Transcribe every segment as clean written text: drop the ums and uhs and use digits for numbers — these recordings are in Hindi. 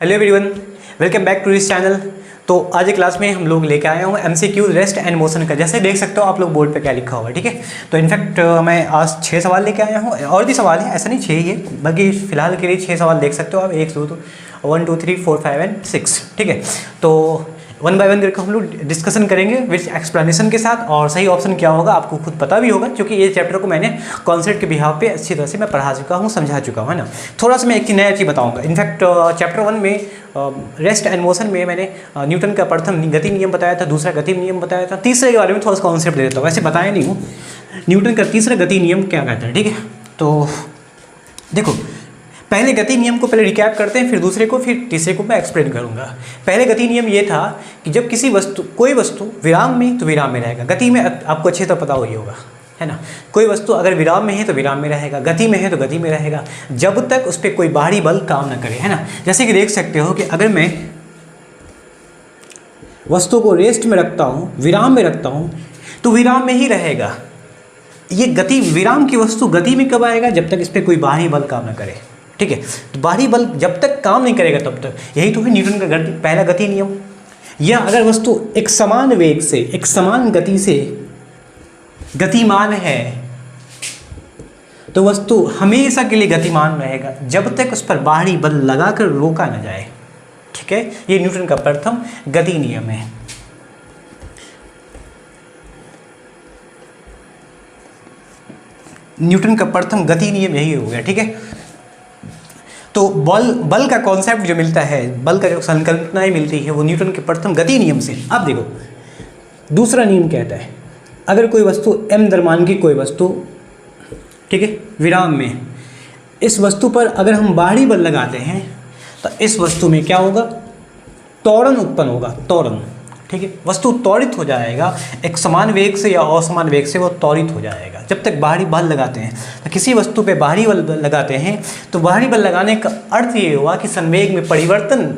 Hello everyone, welcome back to this channel. तो आज की क्लास में हम लोग लेके आए हूँ एमसीक्यू रेस्ट एंड मोशन का। जैसे देख सकते हो आप लोग बोर्ड पे क्या लिखा हुआ है, ठीक है। तो इनफैक्ट मैं आज 6 सवाल लेके आया हूँ, और भी सवाल है, ऐसा नहीं 6 ही है, बाकी फिलहाल के लिए 6 सवाल देख सकते हो आप। 1 2 3 4 5 एंड 6, ठीक है। तो वन बाय वन करके हम लोग डिस्कशन करेंगे विद एक्सप्लेनेशन के साथ, और सही ऑप्शन क्या होगा आपको खुद पता भी होगा, क्योंकि ये चैप्टर को मैंने कॉन्सेप्ट के बिहाव पे अच्छी तरह से मैं पढ़ा चुका हूँ, समझा चुका हूँ, है ना। थोड़ा सा मैं एक नया चीज़ बताऊँगा। इनफैक्ट चैप्टर 1 में रेस्ट एंड मोशन में मैंने न्यूटन का प्रथम गति नियम बताया था, दूसरा गति नियम बताया था, तीसरे के बारे में थोड़ा सा कॉन्सेप्ट दे देता हूँ। वैसे बताया नहीं हूँ न्यूटन का तीसरा गति नियम क्या कहता है, ठीक है। तो देखो, पहले गति नियम को पहले रिकैप करते हैं, फिर दूसरे को, फिर तीसरे को मैं एक्सप्लेन करूंगा। पहले गति नियम ये था कि जब किसी वस्तु, कोई वस्तु विराम में तो विराम में रहेगा। गति में आपको अच्छे तरह पता ही होगा, है ना। कोई वस्तु अगर विराम में है तो विराम में रहेगा, गति में है तो गति में रहेगा, जब तक उस पर कोई बाहरी बल काम न करे, है ना। जैसे कि देख सकते हो कि अगर मैं वस्तु को रेस्ट में रखता हूँ, विराम में रखता हूँ, तो विराम में ही रहेगा। ये गति, विराम की वस्तु गति में कब आएगा? जब तक इस पर कोई बाहरी बल काम न करे, ठीक है। तो बाहरी बल जब तक काम नहीं करेगा तब तक, यही तो है न्यूटन का पहला गति नियम। या अगर वस्तु एक समान वेग से, एक समान गति से गतिमान है, तो वस्तु हमेशा के लिए गतिमान रहेगा जब तक उस पर बाहरी बल लगाकर रोका न जाए, ठीक है। ये न्यूटन का प्रथम गति नियम है। न्यूटन का प्रथम गति नियम यही हो गया, ठीक है। तो बल का कॉन्सेप्ट जो मिलता है, बल का जो संकल्पनाएं मिलती है, वो न्यूटन के प्रथम गति नियम से। अब देखो, दूसरा नियम कहता है अगर कोई वस्तु m द्रव्यमान की कोई वस्तु, ठीक है, विराम में, इस वस्तु पर अगर हम बाहरी बल लगाते हैं तो इस वस्तु में क्या होगा? त्वरण उत्पन्न होगा, त्वरण, ठीक है। वस्तु त्वरित हो जाएगा, एक समान वेग से या असमान वेग से वो त्वरित हो जाएगा जब तक बाहरी बल लगाते हैं। तो किसी वस्तु पे बाहरी बल लगाते हैं तो बाहरी बल लगाने का अर्थ ये हुआ कि संवेग में परिवर्तन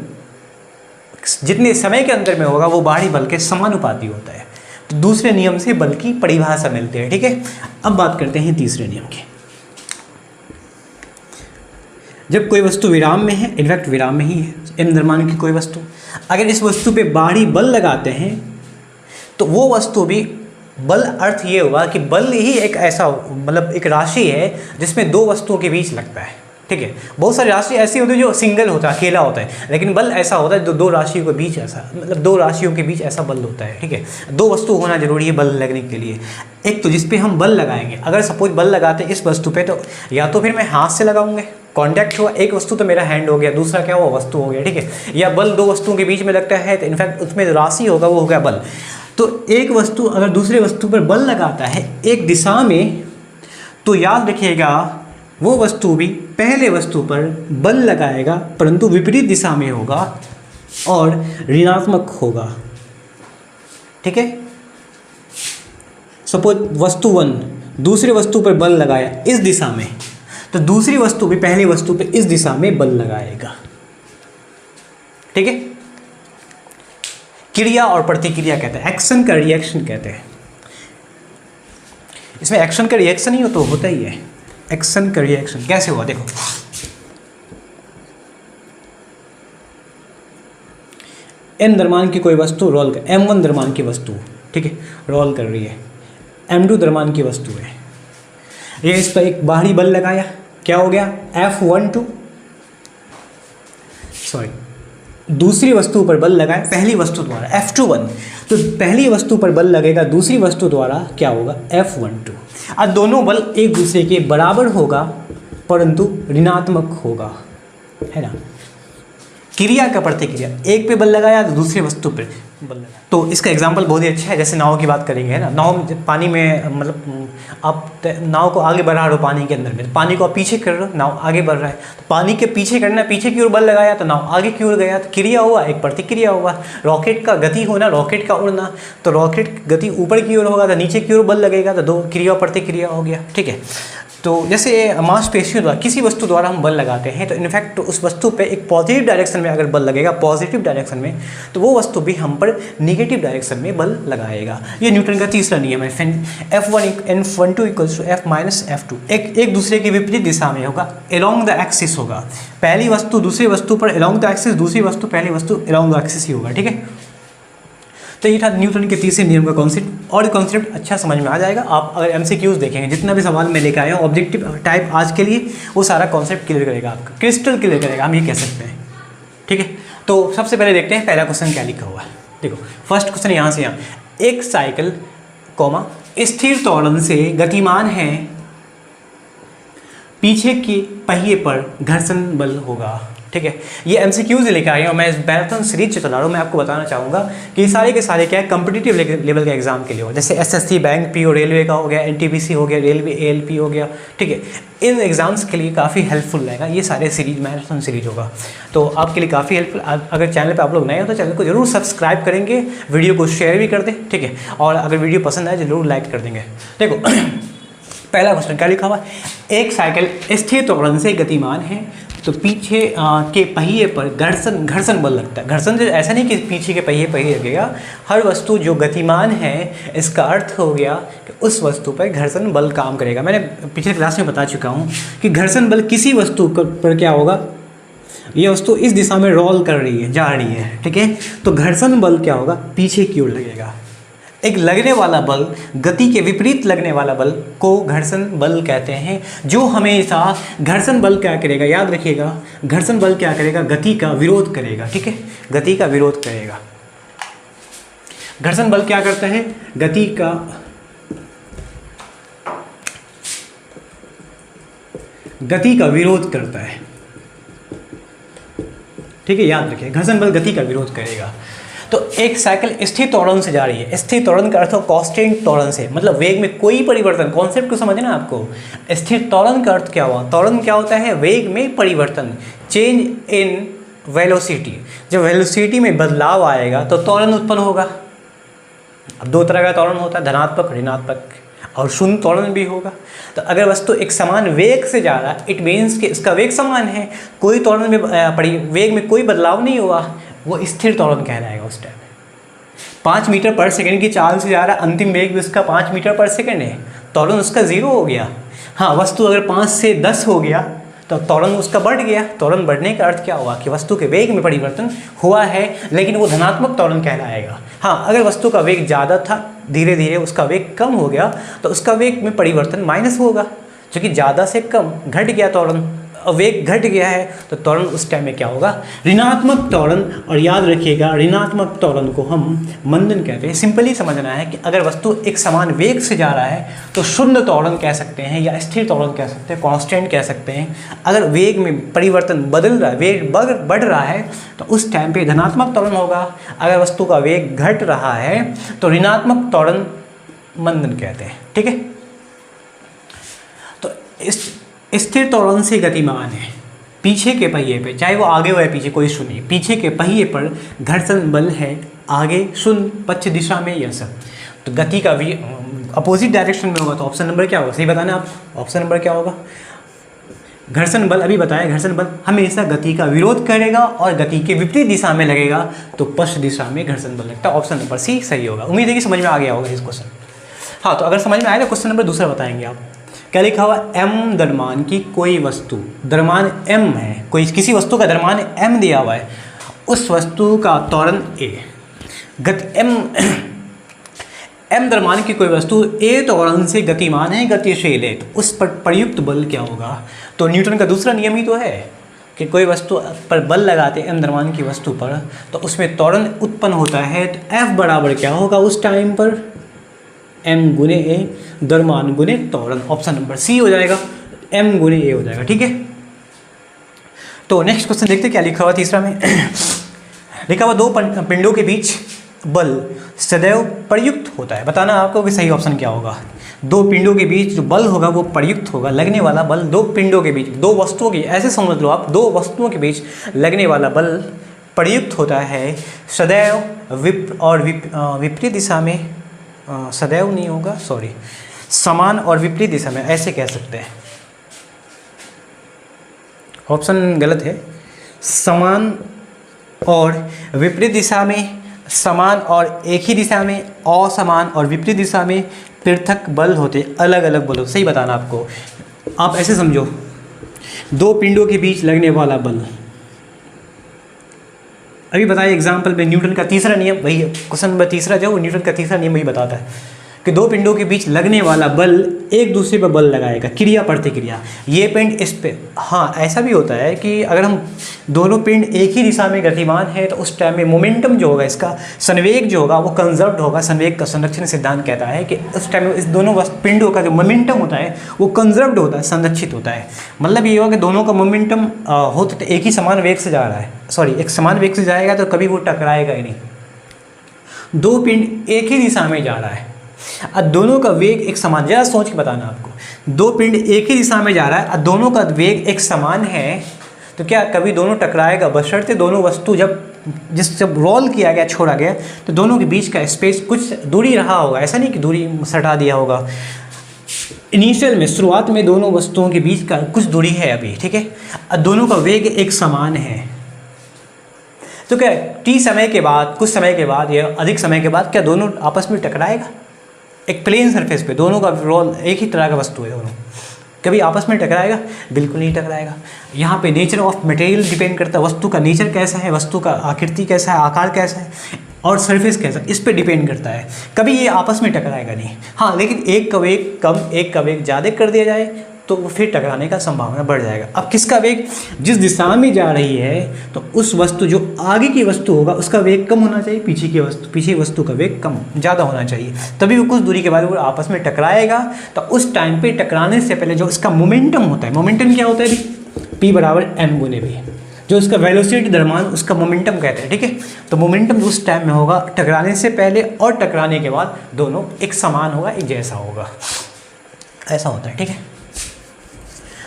जितने समय के अंदर में होगा वो बाहरी बल के समानुपाती होता है। तो दूसरे नियम से बल की परिभाषा मिलती है, ठीक है। अब बात करते हैं तीसरे नियम की। जब कोई वस्तु विराम में है, इनफैक्ट विराम में ही है, m द्रव्यमान की कोई वस्तु, अगर इस वस्तु पे बाहरी बल लगाते हैं तो वो वस्तु भी, बल अर्थ ये हुआ कि बल ही एक ऐसा, मतलब एक राशि है जिसमें दो वस्तुओं के बीच लगता है, ठीक है। बहुत सारी राशि ऐसी होती है जो सिंगल होता है, अकेला होता है, लेकिन बल ऐसा होता है जो दो राशियों के बीच, ऐसा मतलब दो राशियों के बीच ऐसा बल होता है, ठीक है। दो वस्तु होना जरूरी है बल लगने के लिए। एक तो जिस पे हम बल लगाएंगे, अगर सपोज बल लगाते हैं इस वस्तु पे, तो या तो फिर मैं हाथ से लगाऊंगे, कांटेक्ट हुआ, एक वस्तु तो मेरा हैंड हो गया, दूसरा क्या हुआ? वस्तु हो गया, ठीक है। या बल दो वस्तुओं के बीच में लगता है तो इनफैक्ट उसमें जो राशि होगा वो हो गया बल। तो एक वस्तु अगर दूसरे वस्तु पर बल लगाता है एक दिशा में, तो याद रखिएगा वो वस्तु भी पहले वस्तु पर बल लगाएगा परंतु विपरीत दिशा में होगा और ऋणात्मक होगा, ठीक है। सपोज वस्तु 1 दूसरी वस्तु पर बल लगाया इस दिशा में, तो दूसरी वस्तु भी पहली वस्तु पर इस दिशा में बल लगाएगा, ठीक है। क्रिया और प्रतिक्रिया कहते हैं, एक्शन का रिएक्शन कहते हैं। इसमें एक्शन का रिएक्शन ही हो तो होता ही है। एक्शन का रिएक्शन कैसे हुआ? देखो, m द्रव्यमान की कोई वस्तु रोल कर, m1 द्रव्यमान की वस्तु, ठीक है, रोल कर रही है, m2 द्रव्यमान की वस्तु है, ये इस पर एक बाहरी बल लगाया, क्या हो गया? F12, सॉरी, दूसरी वस्तु पर बल लगाए पहली वस्तु द्वारा, F21, तो पहली वस्तु पर बल लगेगा दूसरी वस्तु द्वारा, क्या होगा? F12। अब दोनों बल एक दूसरे के बराबर होगा परंतु ऋणात्मक होगा, है ना। क्रिया का प्रतिक्रिया, एक पे बल लगाया तो दूसरी वस्तु पर बल लगाया। तो इसका एग्जांपल बहुत ही अच्छा है, जैसे नाव की बात करेंगे, है ना। नाव पानी में, मतलब आप नाव को आगे बढ़ा रहे हो पानी के अंदर में, पानी को आप पीछे कर रहे हो, नाव आगे बढ़ रहा है, तो पानी के पीछे करना, पीछे की ओर बल लगाया तो नाव आगे की ओर गया, तो क्रिया हुआ, एक प्रतिक्रिया हुआ। रॉकेट का गति होना, रॉकेट का उड़ना, तो रॉकेट गति ऊपर की ओर होगा तो नीचे की ओर बल लगेगा, तो दो क्रिया प्रतिक्रिया हो गया, ठीक है। तो जैसे मांसपेशियों द्वारा किसी वस्तु द्वारा हम बल लगाते हैं तो इनफैक्ट उस वस्तु पे एक पॉजिटिव डायरेक्शन में अगर बल लगेगा, पॉजिटिव डायरेक्शन में, तो वो वस्तु भी हम पर नेगेटिव डायरेक्शन में बल लगाएगा। ये न्यूटन का तीसरा नियम है। F1 F12 equals to F minus F2, एक दूसरे के विपरीत दिशा में होगा, अलोंग द एक्सिस होगा। पहली वस्तु दूसरी वस्तु पर अलोंग द एक्सिस, दूसरी वस्तु पहली वस्तु अलोंग द एक्सिस ही होगा, ठीक है। तो ये था न्यूटन के तीसरे नियम का कॉन्सेप्ट, और कॉन्सेप्ट अच्छा समझ में आ जाएगा। आप अगर MCQs देखेंगे, जितना भी सवाल मैं लेकर आया हूँ ऑब्जेक्टिव टाइप आज के लिए, वो सारा कॉन्सेप्ट क्लियर करेगा आपका, क्रिस्टल क्लियर करेगा, हम ये कह सकते हैं, ठीक है। तो सबसे पहले देखते हैं पहला क्वेश्चन क्या लिखा हुआ है। देखो फर्स्ट क्वेश्चन यहाँ से यहाँ, एक साइकिल कॉमा स्थिर त्वरण से गतिमान है, पीछे के पहिए पर घर्षण बल होगा, ठीक है। ये MCQs लेकर आए हैं और मैं इस मैराथन सीरीज चला रहा हूँ। मैं आपको बताना चाहूँगा कि सारे के सारे क्या है, कम्पिटिटिव लेवल के एग्जाम के लिए हो, जैसे SSC, बैंक PO, रेलवे का हो गया, NTPC हो गया, रेलवे ALP हो गया, ठीक है। इन एग्जाम्स के लिए काफ़ी हेल्पफुल रहेगा ये सारे सीरीज, मैराथन सीरीज होगा, तो आपके लिए काफ़ी हेल्पफुल। अगर चैनल पर आप लोग नए हो तो चैनल को जरूर सब्सक्राइब करेंगे, वीडियो को शेयर भी कर दें, ठीक है, और अगर वीडियो पसंद आए जरूर लाइक कर देंगे। देखो पहला क्वेश्चन क्या लिखा हुआ है, एक साइकिल स्थिर त्वरण से गतिमान है, तो पीछे के पहिए पर घर्षण बल लगता है। घर्षण जो ऐसा नहीं कि पीछे के पहिए लगेगा, हर वस्तु जो गतिमान है इसका अर्थ हो गया कि उस वस्तु पर घर्षण बल काम करेगा। मैंने पिछले क्लास में बता चुका हूँ कि घर्षण बल किसी वस्तु पर क्या होगा, ये वस्तु इस दिशा में रोल कर रही है, जा रही है, ठीक है, तो घर्षण बल क्या होगा, पीछे की ओर लगेगा। एक लगने वाला बल, गति के विपरीत लगने वाला बल को घर्षण बल कहते हैं, जो हमेशा घर्षण बल क्या करेगा, याद रखिएगा, घर्षण बल क्या करेगा, गति का विरोध करेगा, ठीक है, गति का विरोध करेगा। घर्षण बल क्या करता है, गति का विरोध करता है, ठीक है, याद रखिए, घर्षण बल गति का विरोध करेगा। तो एक साइकिल स्थिर त्वरण से जा रही है, स्थिर त्वरण का अर्थ कांस्टेंट त्वरण से, मतलब वेग में कोई परिवर्तन, कॉन्सेप्ट को समझना आपको। स्थिर त्वरण का अर्थ क्या हुआ, त्वरण क्या होता है, वेग में परिवर्तन, चेंज इन वेलोसिटी। जब वेलोसिटी में बदलाव आएगा तो त्वरण उत्पन्न होगा। अब दो तरह का त्वरण होता है, धनात्मक, ऋणात्मक, और शून्य त्वरण भी होगा। तो अगर वस्तु एक समान वेग से जा रहा है, इट मीन्स कि इसका वेग समान है, कोई त्वरण में वेग में कोई बदलाव नहीं हुआ, वो स्थिर त्वरण कहलाएगा उस टाइम। 5 मीटर पर सेकंड की चाल से जा रहा है, अंतिम वेग भी उसका 5 मीटर पर सेकंड है, त्वरण उसका 0 हो गया। हाँ, वस्तु अगर 5 से 10 हो गया तो त्वरण उसका बढ़ गया। त्वरण बढ़ने का अर्थ क्या हुआ कि वस्तु के वेग में परिवर्तन हुआ है, लेकिन वो धनात्मक त्वरण कहलाएगा। हाँ, अगर वस्तु का वेग ज़्यादा था, धीरे धीरे उसका वेग कम हो गया तो उसका वेग में परिवर्तन माइनस होगा, जो कि ज़्यादा से कम, घट गया त्वरण, वेग घट गया है तो त्वरण उस टाइम में क्या होगा, ऋणात्मक त्वरण। और याद रखिएगा, ऋणात्मक त्वरण को हम मंदन कहते हैं। सिंपली समझना है कि अगर वस्तु एक समान वेग से जा रहा है तो शून्य त्वरण कह सकते हैं, या स्थिर त्वरण कह सकते हैं, कांस्टेंट कह सकते हैं। अगर वेग में परिवर्तन बदल रहा है, वेग बढ़ रहा है, तो उस टाइम पे धनात्मक त्वरण होगा। अगर वस्तु का वेग घट रहा है तो ऋणात्मक त्वरण मंदन कहते हैं, ठीक है। तो इस स्थिर त्वरण से गतिमान है, पीछे के पहिए पे, चाहे वो आगे हो या पीछे, कोई इशू नहीं, पीछे के पहिए पर घर्षण बल है, आगे शून्य, पश्च दिशा में यह सब। तो गति का भी अपोजिट डायरेक्शन में होगा, तो ऑप्शन नंबर क्या होगा, सही बताना आप, ऑप्शन नंबर क्या होगा, घर्षण बल। अभी बताया, घर्षण बल हमेशा गति का विरोध करेगा और गति के विपरीत दिशा में लगेगा, तो पश्च दिशा में घर्षण बल लगता है। ऑप्शन नंबर सी सही होगा। उम्मीद है कि समझ में आ गया होगा इस क्वेश्चन। हाँ, तो अगर समझ में आया तो क्वेश्चन नंबर दूसरा बताएंगे आप। क्या लिखा हुआ, m द्रव्यमान की कोई वस्तु, द्रव्यमान m है, कोई किसी वस्तु का द्रव्यमान m दिया हुआ है, उस वस्तु का त्वरण a, गति m द्रव्यमान की कोई वस्तु a त्वरण से गतिमान है, गतिशील है, तो उस पर प्रयुक्त बल क्या होगा। तो न्यूटन का दूसरा नियम ही तो है कि कोई वस्तु पर बल लगाते m द्रव्यमान की वस्तु पर, तो उसमें त्वरण उत्पन्न होता है। तो F बराबर क्या होगा उस टाइम पर, m गुने a, द्रव्यमान गुने त्वरण। ऑप्शन नंबर सी हो जाएगा, m गुने a हो जाएगा, ठीक है। तो नेक्स्ट क्वेश्चन देखते क्या लिखा हुआ तीसरा में। लिखा हुआ, दो पिंडों के बीच बल सदैव प्रयुक्त होता है। बताना आपको कि सही ऑप्शन क्या होगा। दो पिंडों के बीच जो बल होगा वो प्रयुक्त होगा, लगने वाला बल दो पिंडों के बीच, दो वस्तुओं की, ऐसे समझ लो आप, दो वस्तुओं के बीच लगने वाला बल प्रयुक्त होता है सदैव विपरीत दिशा में, सदैव नहीं होगा, सॉरी, समान और विपरीत दिशा में, ऐसे कह सकते हैं। ऑप्शन गलत है। समान और विपरीत दिशा में, समान और एक ही दिशा में, असमान और विपरीत दिशा में पृथक बल होते, अलग अलग बल होते। सही बताना आपको। आप ऐसे समझो, दो पिंडों के बीच लगने वाला बल, अभी बताया एग्जाम्पल में न्यूटन का तीसरा नियम, वही क्वेश्चन नंबर तीसरा जो न्यूटन का तीसरा नियम वही बताता है कि दो पिंडों के बीच लगने वाला बल एक दूसरे पर बल लगाएगा, क्रिया प्रतिक्रिया। ये पिंड इस पे, हाँ ऐसा भी होता है कि अगर हम दोनों पिंड एक ही दिशा में गतिमान है तो उस टाइम में मोमेंटम जो होगा, इसका संवेग जो होगा वो कंजर्व्ड होगा। संवेग का संरक्षण सिद्धांत कहता है कि उस टाइम में इस दोनों पिंडों का जो मोमेंटम होता है वो कंजर्व्ड होता है, संरक्षित होता है। मतलब ये होगा कि दोनों का मोमेंटम होता तो एक ही समान वेग से जा रहा है, सॉरी एक समान वेग से जाएगा तो कभी वो टकराएगा ही नहीं। दो पिंड एक ही दिशा में जा रहा है, अब दोनों का वेग एक समान, जरा सोच के बताना आपको। दो पिंड एक ही दिशा में जा रहा है और दोनों का वेग एक समान है तो क्या कभी दोनों टकराएगा? बशर्ते दोनों वस्तु जब रोल किया गया, छोड़ा गया, तो दोनों के बीच का स्पेस कुछ दूरी रहा होगा। ऐसा नहीं कि दूरी सटा दिया होगा। इनिशियल में, शुरुआत में दोनों वस्तुओं के बीच का कुछ दूरी है अभी, ठीक है, और दोनों का वेग एक समान है। तो क्या टी समय के बाद, कुछ समय के बाद या अधिक समय के बाद क्या दोनों आपस में टकराएगा? एक प्लेन सरफेस पे दोनों का रोल, एक ही तरह का वस्तु है दोनों, कभी आपस में टकराएगा? बिल्कुल नहीं टकराएगा। यहाँ पे नेचर ऑफ मटेरियल डिपेंड करता है, वस्तु का नेचर कैसा है, वस्तु का आकृति कैसा है, आकार कैसा है और सरफेस कैसा है, इस पे डिपेंड करता है। कभी ये आपस में टकराएगा नहीं। हाँ, लेकिन एक का वेग कम, एक का वेग ज़्यादा कर दिया जाए तो फिर टकराने का संभावना बढ़ जाएगा। अब किसका वेग जिस दिशा में जा रही है तो उस वस्तु, जो आगे की वस्तु होगा उसका वेग कम होना चाहिए, पीछे वस्तु का वेग कम ज़्यादा होना चाहिए, तभी वो कुछ दूरी के बाद वो आपस में टकराएगा। तो उस टाइम पे टकराने से पहले जो इसका मोमेंटम होता है, मोमेंटम क्या होता है अभी? P बराबर m गुने v, जो इसका वेलोसिटी द्रव्यमान उसका मोमेंटम कहते हैं, ठीक है। तो मोमेंटम उस टाइम में होगा टकराने से पहले और टकराने के बाद दोनों एक समान होगा, एक जैसा होगा, ऐसा होता है, ठीक है।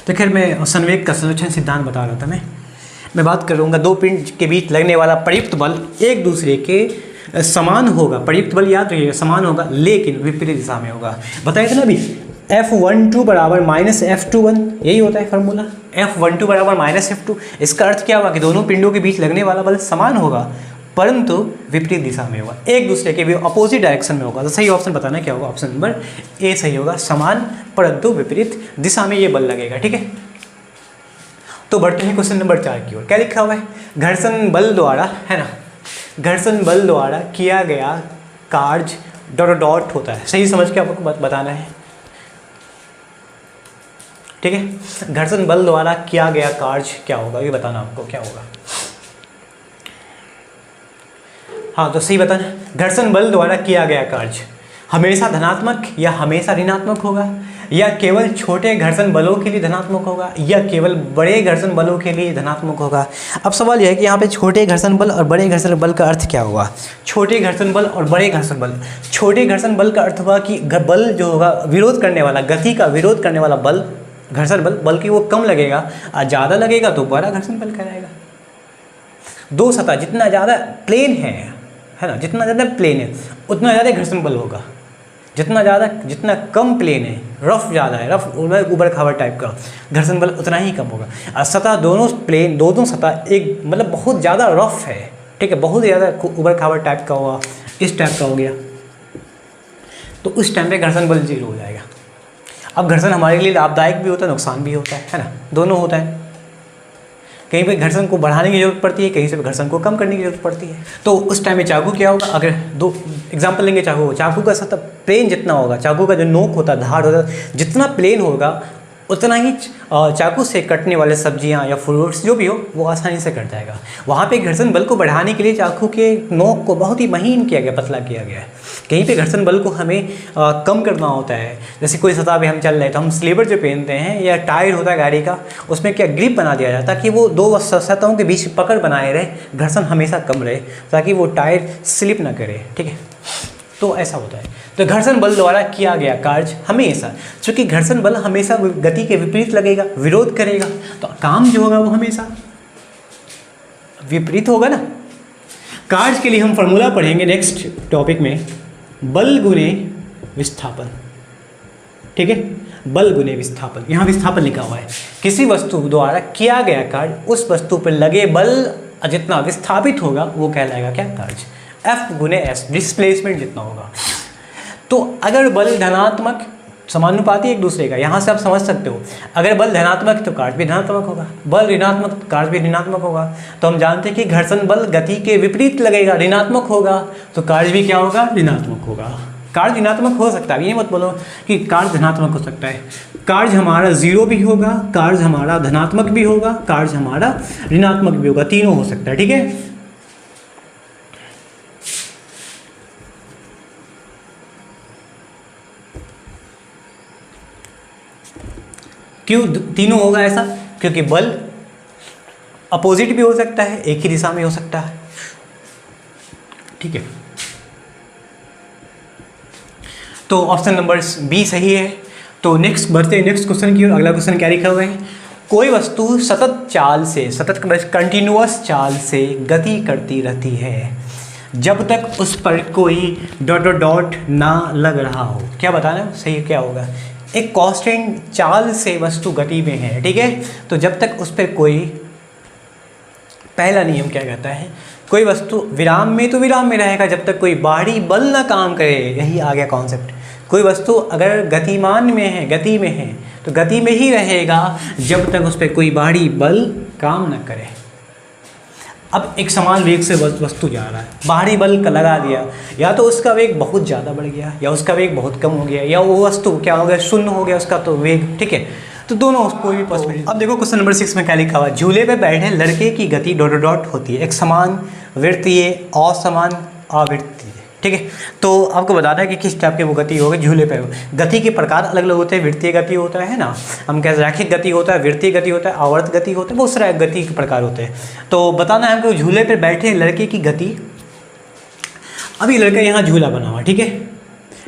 तो खैर मैं संवेग का संरक्षण सिद्धांत बता रहा था। मैं बात करूँगा दो पिंड के बीच लगने वाला प्रयुक्त बल एक दूसरे के समान होगा। प्रयुक्त बल याद रखिएगा, समान होगा लेकिन विपरीत दिशा में होगा। बताया था ना अभी, F12 बराबर माइनस F21, यही होता है फार्मूला, F12 बराबर माइनस F2। इसका अर्थ क्या हुआ कि दोनों पिंडों के बीच लगने वाला बल समान होगा परंतु विपरीत दिशा में होगा, एक दूसरे के भी अपोजिट डायरेक्शन में होगा। तो सही ऑप्शन बताना क्या होगा? ऑप्शन नंबर ए सही होगा, समान परंतु विपरीत दिशा में ये बल लगेगा, ठीक है। तो बढ़ते हैं क्वेश्चन नंबर 4 की ओर। क्या लिखा हुआ है? घर्षण बल द्वारा, है ना, घर्षण बल द्वारा किया गया कार्य डॉट डॉट होता है। सही समझ के आपको बताना है, ठीक है। घर्षण बल द्वारा किया गया कार्य क्या होगा ये बताना आपको, क्या होगा। हाँ तो सही बताना, घर्षण बल द्वारा किया गया कार्य हमेशा धनात्मक या हमेशा ऋणात्मक होगा, या केवल छोटे घर्षण बलों के लिए धनात्मक होगा, या केवल बड़े घर्षण बलों के लिए धनात्मक होगा। अब सवाल यह है कि यहाँ पे छोटे घर्षण बल और बड़े घर्षण बल का अर्थ क्या होगा? छोटे घर्षण बल और बड़े घर्षण बल, छोटे घर्षण बल का अर्थ हुआ कि बल जो होगा विरोध करने वाला, गति का विरोध करने वाला बल, घर्षण बल, बल्कि वो कम लगेगा, और ज़्यादा लगेगा तो बड़ा घर्षण बल कहलाएगा। दो सतह जितना ज़्यादा प्लेन है ना, जितना ज़्यादा प्लेन है उतना ज़्यादा घर्षण बल होगा, जितना कम प्लेन है, रफ ज़्यादा है, रफ उबड़ खाबड़ टाइप का, घर्षण बल उतना ही कम होगा। और सतह दोनों प्लेन, दोनों सतह एक मतलब बहुत ज़्यादा रफ है, ठीक है, बहुत ज़्यादा उबड़ खाबड़ टाइप का हुआ, इस टाइप का हो गया, तो उस टाइम पे घर्षण बल 0 हो जाएगा। अब घर्षण हमारे लिए लाभदायक भी होता है, नुकसान भी होता है ना, दोनों होता है। कहीं पे घर्षण को बढ़ाने की जरूरत पड़ती है, कहीं से घर्षण को कम करने की जरूरत पड़ती है। तो उस टाइम में चाकू क्या होगा? अगर दो एग्जांपल लेंगे, चाकू का सतह प्लेन जितना होगा, चाकू का जो नोक होता है, धार होता है, जितना प्लेन होगा उतना ही चाकू से कटने वाले सब्जियां या फ्रूट्स जो भी हो वो आसानी से कट जाएगा। वहाँ पे घर्षण बल को बढ़ाने के लिए चाकू के नोक को बहुत ही महीन किया गया, पतला किया गया है। कहीं पे घर्षण बल को हमें कम करना होता है, जैसे कोई सतह पे हम चल रहे तो हम स्लीपर जो पहनते हैं या टायर होता है गाड़ी का, उसमें क्या ग्रिप बना दिया जाता है ताकि वो दो सतहों के बीच पकड़ बनाए रहे, घर्षण हमेशा कम रहे, ताकि वो टायर स्लिप ना करे, ठीक है। तो ऐसा होता है। तो घर्षण बल द्वारा किया गया कार्य हमेशा, चूँकि घर्षण बल हमेशा गति के विपरीत लगेगा, विरोध करेगा, तो काम जो होगा वो हमेशा विपरीत होगा ना। कार्य के लिए हम फॉर्मूला पढ़ेंगे नेक्स्ट टॉपिक में, बल गुने विस्थापन, ठीक है। बल गुने विस्थापन। यहाँ विस्थापन लिखा हुआ है, किसी वस्तु द्वारा किया गया कार्य उस वस्तु पर लगे बल जितना विस्थापित होगा वो कहलाएगा क्या, कार्य। F गुने S, डिस्प्लेसमेंट जितना होगा। तो अगर बल धनात्मक, समानुपाती एक दूसरे का, यहाँ से आप समझ सकते हो, अगर बल धनात्मक तो कार्य भी धनात्मक होगा, बल ऋणात्मक तो कार्य भी ऋणात्मक होगा। तो हम जानते हैं कि घर्षण बल गति के विपरीत लगेगा, ऋणात्मक होगा, तो कार्य भी क्या होगा, ऋणात्मक होगा। कार्य ऋणात्मक हो सकता है, ये मत बोलो कि कार्य धनात्मक हो सकता है। कार्य हमारा जीरो भी होगा, कार्य हमारा धनात्मक भी होगा, कार्य हमारा ऋणात्मक भी होगा, तीनों हो सकता है, ठीक है। क्यों तीनों होगा ऐसा, क्योंकि बल अपोजिट भी हो सकता है, एक ही दिशा में हो सकता है, ठीक है। तो ऑप्शन नंबर बी सही है। तो नेक्स्ट बढ़ते हैं नेक्स्ट क्वेश्चन की ओर। अगला क्वेश्चन क्या लिखा हुआ है, कोई वस्तु सतत चाल से, सतत कंटिन्यूअस चाल से गति करती रहती है जब तक उस पर कोई डॉट डॉट डॉट ना लग रहा हो। क्या बताना सही क्या होगा, एक कांस्टेंट चाल से वस्तु गति में है, ठीक है। तो जब तक उस पर कोई, पहला नियम क्या कहता है, कोई वस्तु विराम में तो विराम में रहेगा जब तक कोई बाहरी बल ना काम करे, यही आ गया कॉन्सेप्ट। कोई वस्तु अगर गतिमान में है, गति में है, तो गति में ही रहेगा जब तक उस पर कोई बाहरी बल काम न करे। अब एक समान वेग से वस्तु जा रहा है, बाहरी बल का लगा दिया, या तो उसका वेग बहुत ज़्यादा बढ़ गया या उसका वेग बहुत कम हो गया, या वो वस्तु क्या हो गया, शून्य हो गया उसका तो वेग, ठीक है। तो दोनों कोई भी पॉसिबिलिटी। अब देखो क्वेश्चन नंबर 6 में क्या लिखा हुआ, झूले पे बैठे लड़के की गति डॉट डॉट होती है, एक समान, वृत्तीय, असमान, अवृत्तीय, ठीक है। तो आपको बताना है कि किस टाइप की वो गति होगी झूले पे। गति के प्रकार अलग अलग होते हैं, वृत्तीय गति होता है ना, हम कह रैखिक गति होता है, वृत्तीय गति होता है, आवर्त गति होता है, बहुत सारे गति के प्रकार होते हैं। तो बताना है हमको झूले पे बैठे लड़के की गति। अभी लड़का यहाँ झूला बना हुआ, ठीक है,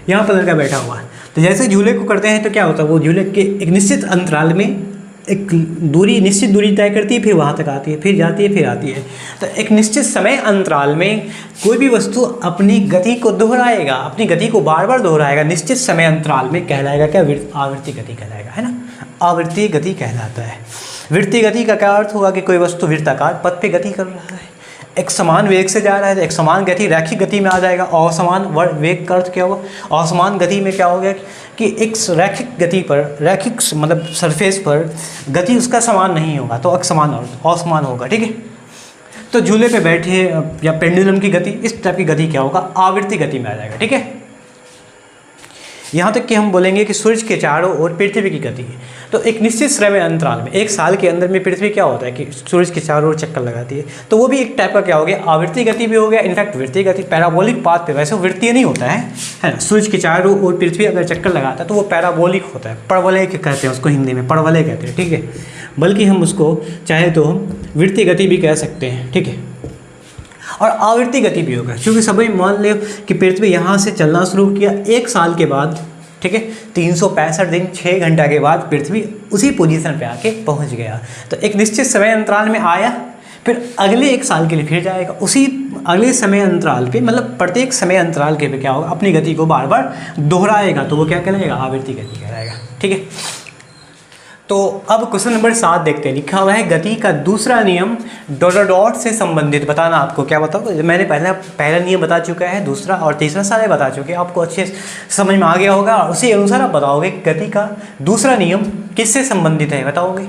यहाँ पर लड़का बैठा हुआ है, तो जैसे झूले को करते हैं तो क्या होता है, वो झूले के एक निश्चित अंतराल में एक दूरी, निश्चित दूरी तय करती है, फिर वहाँ तक आती है, फिर जाती है, फिर आती है। तो एक निश्चित समय अंतराल में कोई भी वस्तु अपनी गति को दोहराएगा, अपनी गति को बार बार दोहराएगा निश्चित समय अंतराल में, कहलाएगा क्या, आवृत्ति गति कहलाएगा, है ना, आवृत्ति गति कहलाता है। वृत्तीय गति का क्या अर्थ होगा कि कोई वस्तु वृत्ताकार पथ पे गति कर रहा है, एक समान वेग से जा रहा है, तो एक समान गति रैखिक गति में आ जाएगा। असमान वेग का अर्थ क्या होगा, असमान गति में क्या हो गया कि एक रैखिक गति पर, रैखिक मतलब सरफेस पर गति उसका समान नहीं होगा, तो असमान असमान होगा, ठीक है। तो झूले पे बैठे या पेंडुलम की गति, इस टाइप की गति क्या होगा, आवृत्ति गति में आ जाएगा, ठीक है। यहाँ तक कि हम बोलेंगे कि सूर्य के चारों ओर पृथ्वी की गति है, तो एक निश्चित समय अंतराल में, एक साल के अंदर में पृथ्वी क्या होता है कि सूर्य के चारों ओर चक्कर लगाती है, तो वो भी एक टाइप का क्या हो गया, आवृत्ति गति भी हो गया। इनफैक्ट वृत्तीय गति पैराबोलिक पाथ पे, वैसे वृत्तीय नहीं होता है ना, सूर्य के चारों ओर पृथ्वी अगर चक्कर लगाता है तो वो पैराबोलिक होता है, परवलय कहते हैं उसको, हिंदी में परवलय कहते हैं, ठीक है। बल्कि हम उसको चाहे तो वृत्तीय गति भी कह सकते हैं, ठीक है। और आवृत्ति गति भी होगा, क्योंकि सभी मान लो कि पृथ्वी यहाँ से चलना शुरू किया, एक साल के बाद, ठीक है, 365 दिन 6 घंटा के बाद पृथ्वी उसी पोजीशन पे आके पहुँच गया। तो एक निश्चित समय अंतराल में आया, फिर अगले एक साल के लिए फिर जाएगा, उसी अगले समय अंतराल पे, मतलब प्रत्येक समय अंतराल के पे क्या होगा, अपनी गति को बार बार दोहराएगा, तो वो क्या कहलाएगा, आवृत्ति गति कहलाएगा, ठीक है। तो अब क्वेश्चन नंबर 7 देखते हैं। लिखा हुआ है गति का दूसरा नियम डॉट डॉट से संबंधित। बताना आपको क्या बताओ, मैंने पहला नियम बता चुका है, दूसरा और तीसरा सारे बता चुके हैं, आपको अच्छे समझ में आ गया होगा। और उसी अनुसार आप बताओगे गति का दूसरा नियम किससे संबंधित है, बताओगे।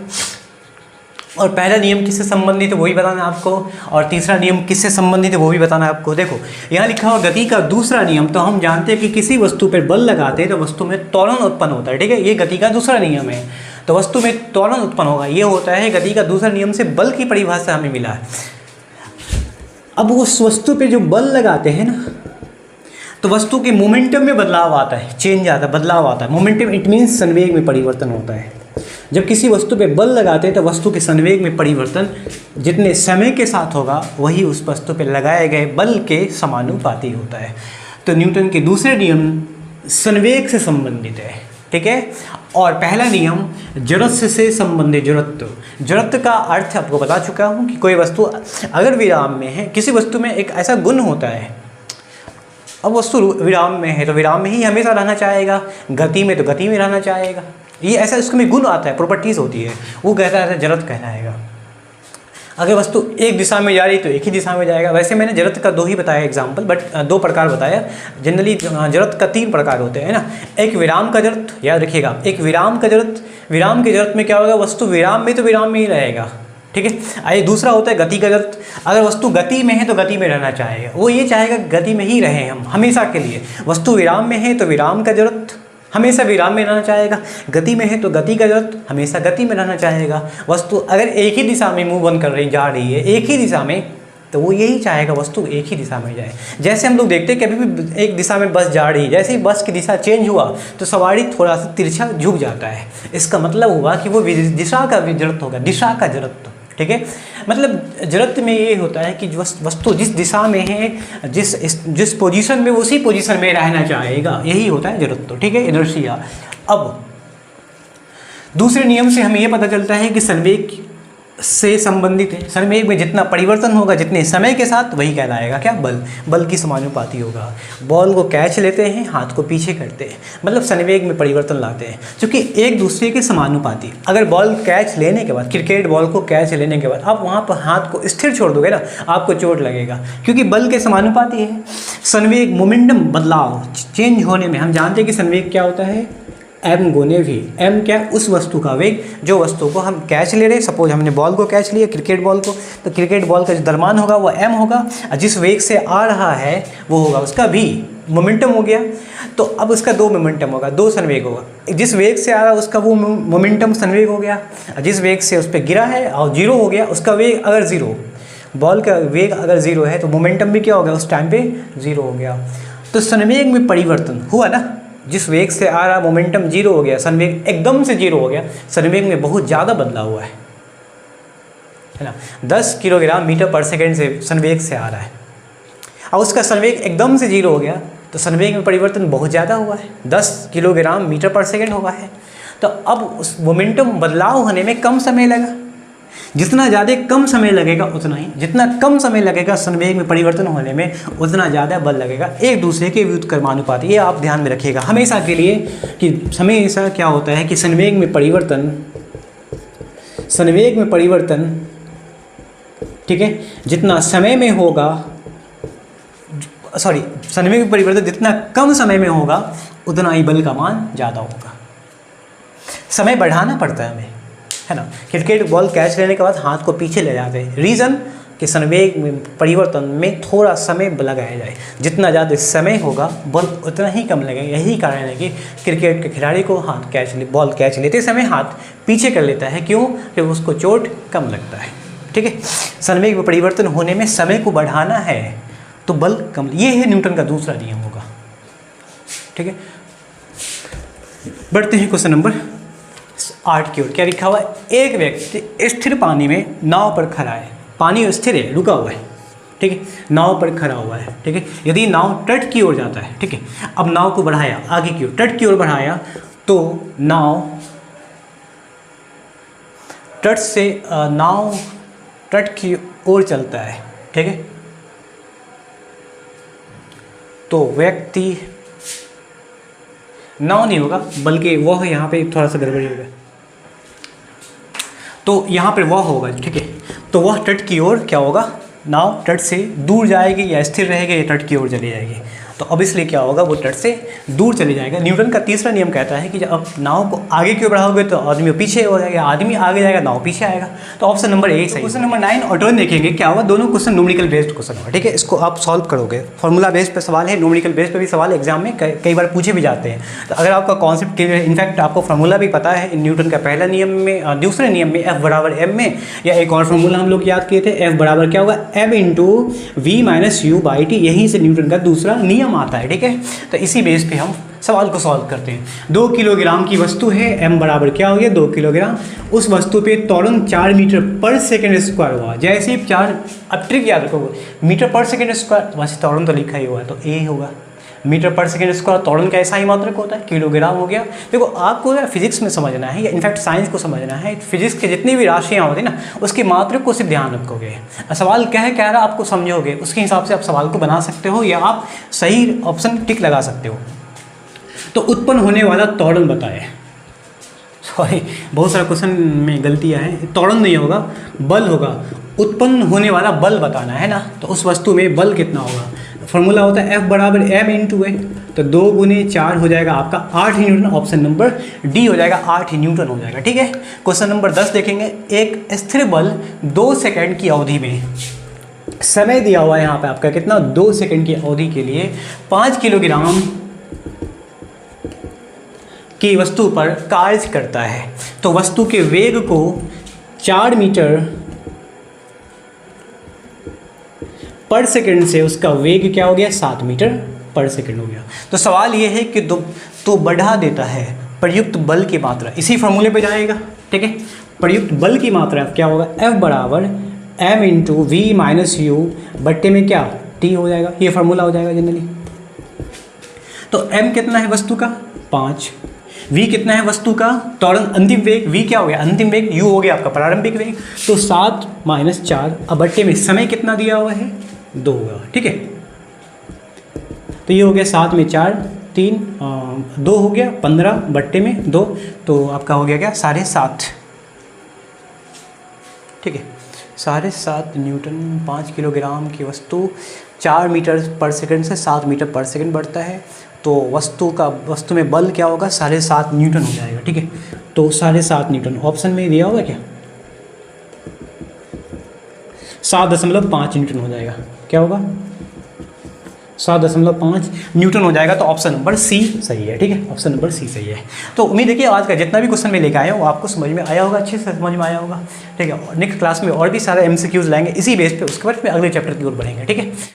और पहला नियम किससे संबंधित है वही बताना है आपको, और तीसरा नियम किससे संबंधित है वो भी बताना है आपको। देखो यहाँ लिखा हुआ गति का दूसरा नियम, तो हम जानते हैं कि किसी वस्तु पर बल लगाते हैं तो वस्तु में त्वरण उत्पन्न होता है, ठीक है, ये गति का दूसरा नियम है। तो वस्तु में त्वरण उत्पन्न होगा, ये होता है गति का दूसरा नियम से बल की परिभाषा हमें मिला है। अब उस वस्तु पे जो बल लगाते हैं ना, तो वस्तु के मोमेंटम में बदलाव आता है, चेंज आता है, बदलाव आता है। मोमेंटम इट मीन्स संवेग में परिवर्तन होता है। जब किसी वस्तु पे बल लगाते हैं तो वस्तु के संवेग में परिवर्तन जितने समय के साथ होगा वही उस वस्तु पे लगाए गए बल के समानुपाती होता है। तो न्यूटन के दूसरे नियम संवेग से संबंधित है, ठीक है। और पहला नियम जड़त्व से संबंधित। जड़त्व का अर्थ आपको बता चुका हूँ कि कोई वस्तु अगर विराम में है, किसी वस्तु में एक ऐसा गुण होता है, अब वस्तु विराम में है तो विराम में ही हमेशा रहना चाहेगा, गति में तो गति में रहना चाहेगा, ये ऐसा उसमें गुण आता है, प्रॉपर्टीज़ होती है, वो कहता है जड़त्व कहलाएगा। अगर वस्तु एक दिशा में जा रही तो एक ही दिशा में जाएगा। वैसे मैंने जड़त्व का 2 ही बताया एग्जाम्पल, बट 2 प्रकार बताया। जनरली जड़त्व का 3 प्रकार होते हैं ना। एक विराम का जड़त्व, याद रखिएगा, एक विराम का जड़त्व। विराम के जड़त्व में क्या होगा, वस्तु विराम में तो विराम में ही रहेगा, ठीक है। ये दूसरा होता है गति का जड़त्व। अगर वस्तु गति में है तो गति में रहना चाहेगा, वो ये चाहेगा गति में ही रहें हम हमेशा के लिए। वस्तु विराम में है तो विराम का जड़त्व हमेशा विराम में रहना चाहेगा, गति में है तो गति का जड़त्व हमेशा गति में रहना चाहेगा। वस्तु अगर एक ही दिशा में मूव ऑन कर रही जा रही है एक ही दिशा में, तो वो यही चाहेगा वस्तु एक ही दिशा में जाए। जैसे हम लोग देखते हैं कभी भी एक दिशा में बस जा रही है, जैसे ही बस की दिशा चेंज हुआ तो सवारी थोड़ा सा तिरछा झुक जाता है। इसका मतलब हुआ कि वो दिशा का जड़त्व होगा, दिशा का जड़त्व, ठीक है। मतलब जड़त्व में ये होता है कि वस्तु जिस दिशा में है, जिस पोजीशन में, उसी पोजीशन में रहना चाहेगा, यही होता है जड़त्व, ठीक है, इनर्शिया। अब दूसरे नियम से हमें यह पता चलता है कि संवेग से संबंधित है। संवेग में जितना परिवर्तन होगा जितने समय के साथ, वही कहलाएगा क्या, बल। बल की समानुपाती होगा। बॉल को कैच लेते हैं, हाथ को पीछे करते हैं, मतलब संवेग में परिवर्तन लाते हैं, क्योंकि एक दूसरे के समानुपाती। अगर बॉल कैच लेने के बाद, क्रिकेट बॉल को कैच लेने के बाद आप वहाँ पर हाथ को स्थिर छोड़ दोगे ना, आपको चोट लगेगा, क्योंकि बल के समानुपाती है। संवेग मोमेंटम बदलाव, चेंज होने में हम जानते हैं कि संवेग क्या होता है, एम गुने वी। एम क्या, उस वस्तु का वेग जो वस्तु को हम कैच ले रहे हैं। सपोज हमने बॉल को कैच लिया, क्रिकेट बॉल को, तो क्रिकेट बॉल का जो द्रव्यमान होगा वो एम होगा, और जिस वेग से आ रहा है वो होगा उसका वी। मोमेंटम हो गया, तो अब उसका 2 मोमेंटम होगा, 2 संवेग होगा। जिस वेग से आ रहा है उसका वो मोमेंटम संवेग हो गया, जिस वेग से उस पर गिरा है और 0 हो गया उसका वेग। अगर 0, बॉल का वेग अगर 0 है तो मोमेंटम भी क्या हो गया, उस टाइम पे 0 हो गया। तो संवेग में परिवर्तन हुआ ना, जिस वेग से आ रहा मोमेंटम 0 हो गया, संवेग एकदम से 0 हो गया। संवेग में बहुत ज़्यादा बदलाव हुआ है ना। 10 किलोग्राम मीटर पर सेकेंड से संवेग से आ रहा है, और उसका संवेग एकदम से 0 हो गया, तो संवेग में परिवर्तन बहुत ज़्यादा हुआ है, 10 किलोग्राम मीटर पर सेकेंड हुआ है। तो अब उस मोमेंटम बदलाव होने में कम समय लगा। जितना ज़्यादा कम समय लगेगा उतना ही, जितना कम समय लगेगा संवेग में परिवर्तन होने में, उतना ज़्यादा बल लगेगा। एक दूसरे के व्युत्क्रमानुपाती, ये आप ध्यान में रखिएगा हमेशा के लिए कि हमेशा क्या होता है कि संवेग में परिवर्तन, ठीक है, जितना समय में होगा, संवेग में परिवर्तन जितना कम समय में होगा उतना ही बल का मान ज़्यादा होगा। समय बढ़ाना पड़ता है हमें, है ना। क्रिकेट बॉल कैच लेने के बाद हाथ को पीछे ले जाते हैं, रीज़न कि संवेग में परिवर्तन में थोड़ा समय लगाया जाए। जितना ज़्यादा समय होगा बल उतना ही कम लगेगा। यही कारण है कि क्रिकेट के खिलाड़ी को बॉल कैच लेते समय हाथ पीछे कर लेता है। क्यों? कि उसको चोट कम लगता है, ठीक है। संवेग में परिवर्तन होने में समय को बढ़ाना है तो बल कम, ये है न्यूटन का दूसरा नियम होगा, ठीक है। बढ़ते हैं क्वेश्चन नंबर 8 की ओर। क्या लिखा हुआ है, एक व्यक्ति स्थिर पानी में नाव पर खड़ा है, पानी स्थिर है, रुका हुआ है, ठीक है, नाव पर खड़ा हुआ है, ठीक है। यदि नाव तट की ओर जाता है, ठीक है, अब नाव को बढ़ाया आगे की ओर, तट की ओर बढ़ाया तो नाव तट की ओर चलता है, ठीक है। तो व्यक्ति, नाव नहीं होगा बल्कि वह, यहाँ पे थोड़ा सा गड़बड़ी होगा, तो यहाँ पर वह होगा, ठीक है। तो वह तट की ओर क्या होगा, नाव तट से दूर जाएगी या स्थिर रहेगी या तट की ओर चली जाएगी। तो अब इसलिए क्या होगा, वो तट से दूर चले जाएगा। न्यूटन का तीसरा नियम कहता है कि जब आप नाव को आगे की ओर बढ़ाओगे तो आदमी पीछे हो जाएगा, आदमी आगे जाएगा नाव पीछे आएगा। तो ऑप्शन नंबर ए सही। क्वेश्चन नंबर 9 और 10 देखेंगे क्या होगा, दोनों क्वेश्चन न्यूमेरिकल बेस्ड क्वेश्चन होगा, ठीक है। इसको आप सॉल्व करोगे, फॉर्मूला बेस्ड पे सवाल है, न्यूमेरिकल बेस्ड पे भी सवाल एग्जाम में कई बार पूछे भी जाते हैं। तो अगर आपका कॉन्सेप्ट क्लियर है, इनफैक्ट आपको फार्मूला भी पता है न्यूटन का पहला नियम में, दूसरे नियम में F बराबर m में, या एक और फार्मूला हम लोग याद किए थे, F बराबर क्या होगा, m × v - u/t, यहीं से न्यूटन का दूसरा नियम आता है, ठीक है। तो इसी बेस पे हम सवाल को सॉल्व करते हैं। 2 किलोग्राम की वस्तु है, m बराबर क्या हो गया, 2 किलोग्राम। उस वस्तु पे त्वरण 4 मीटर पर सेकेंड स्क्वायर हुआ। जैसे ही 4, अब ट्रिक याद रखोगे, मीटर पर सेकेंड स्क्वायर, वैसे त्वरण तो लिखा ही हुआ है तो ए होगा। मीटर पर सेकेंड स्क्वायर त्वरण का ऐसा ही मात्रक होता है, किलोग्राम हो गया। देखो आपको फिजिक्स में समझना है या इनफैक्ट साइंस को समझना है, फिजिक्स के जितनी भी राशियाँ होती हैं ना, उसके मात्रक को सिर्फ ध्यान रखोगे। सवाल क्या रहा आपको समझोगे, उसके हिसाब से आप सवाल को बना सकते हो या आप सही ऑप्शन टिक लगा सकते हो। तो उत्पन्न होने वाला त्वरण बताए, सॉरी, बहुत सारे क्वेश्चन में गलतियाँ हैं। त्वरण नहीं होगा, बल होगा, उत्पन्न होने वाला बल बताना है ना, तो उस वस्तु में बल कितना होगा। फॉर्मूला होता है F बराबर m इंटू ए, तो 2 गुने 4 हो जाएगा आपका 8 न्यूटन, ऑप्शन नंबर डी हो जाएगा 8 न्यूटन हो जाएगा। ठीक है, क्वेश्चन नंबर 10 देखेंगे। एक स्थिर बल 2 सेकंड की अवधि में, समय दिया हुआ है यहाँ पे आपका कितना, 2 सेकंड की अवधि के लिए 5 किलोग्राम की वस्तु पर कार्य करता है। तो वस्तु के वेग को 4 मीटर पर सेकंड से उसका वेग क्या हो गया, 7 मीटर पर सेकंड हो गया। तो सवाल ये है कि तो बढ़ा देता है प्रयुक्त बल की मात्रा, इसी फॉर्मूले पे जाएगा। ठीक है, प्रयुक्त बल की मात्रा क्या होगा, F बराबर m into v minus u बट्टे में क्या t हो जाएगा, ये फार्मूला हो जाएगा जनरली। तो m कितना है वस्तु का, 5, v कितना है वस्तु का त्वरण अंतिम वेग, v क्या हो गया अंतिम वेग, u हो गया आपका प्रारंभिक वेग, तो 7 माइनस 4, अब बट्टे में समय कितना दिया हुआ है, 2 होगा। ठीक है, तो ये हो गया 7 में 4, 3, 2 हो गया, 15 बट्टे में 2, तो आपका हो गया क्या, 7.5। ठीक है, 7.5 न्यूटन 5 किलोग्राम की वस्तु 4 मीटर पर सेकंड से 7 मीटर पर सेकंड बढ़ता है, तो वस्तु में बल क्या होगा, 7.5 न्यूटन हो जाएगा। ठीक है, तो 7.5 न्यूटन ऑप्शन में दिया होगा क्या, 7.5 न्यूटन हो जाएगा, क्या होगा 7.5 न्यूटन हो जाएगा। तो ऑप्शन नंबर सी सही है। ठीक है, ऑप्शन नंबर सी सही है। तो उम्मीद है कि आज का जितना भी क्वेश्चन मैं लेके आया हूँ वो आपको समझ में आया होगा, अच्छे से समझ में आया होगा। ठीक है, नेक्स्ट क्लास में और भी सारे MCQs लाएंगे इसी बेस पे, उसके बाद फिर अगले चैप्टर की ओर बढ़ेंगे। ठीक है।